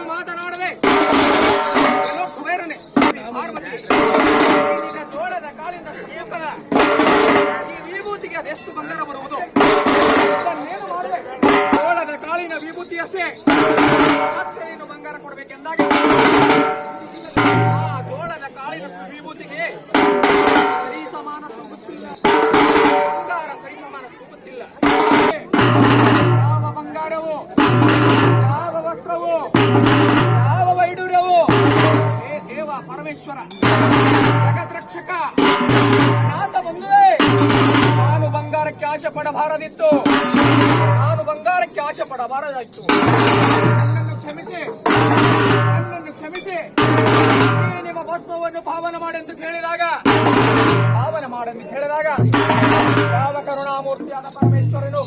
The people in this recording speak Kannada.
ಮಾತನಾಡದೆ ಕುಬೇರನೆ ಜೋಳದ ಕಾಳಿಂದ ಕ್ಷೇಪದ ಈ ವಿಭೂತಿಗೆ ಅದೆಷ್ಟು ಬಂಗಾರ ಬರುವುದು? ಜೋಳದ ಕಾಳಿನ ವಿಭೂತಿ ಅಷ್ಟೇ ಏನು ಬಂಗಾರ ಕೊಡಬೇಕೆಂದಾಗ ಆ ಜೋಳದ ಕಾಳಿನ ವಿಭೂತಿಗೆ ಸರಿ ಸಮಾನ ಗೊತ್ತಿಲ್ಲ, ಬಂಗಾರ ಸರಿ ಸಮಾನ ಗೊತ್ತಿಲ್ಲ. ಯಾವ ಬಂಗಾರವು, ಯಾವ ವಸ್ತ್ರವು, ಯಾವ ವೈಡೂರ್ಯವು, ಹೇ ದೇವ ಪರಮೇಶ್ವರ ಜಗದ್ರಕ್ಷಕ ನಾಥ ಬಂಧುವೇ, ನಾನು ಬಂಗಾರಕ್ಕೆ ಆಶೆ ಪಡಬಾರದಿತ್ತು, ನಾನು ಬಂಗಾರಕ್ಕೆ ಆಶೆ ಪಡಬಾರದಾಯಿತು. ನನ್ನನ್ನು ಕ್ಷಮಿಸಿ, ನನ್ನನ್ನು ಕ್ಷಮಿಸಿ. ನಿಮ್ಮ ಭಸ್ಮವನ್ನು ಪಾವನ ಮಾಡೆಂದು ಕೇಳಿದಾಗ ಯಾವ ಕರುಣಾಮೂರ್ತಿಯಾದ ಪರಮೇಶ್ವರನು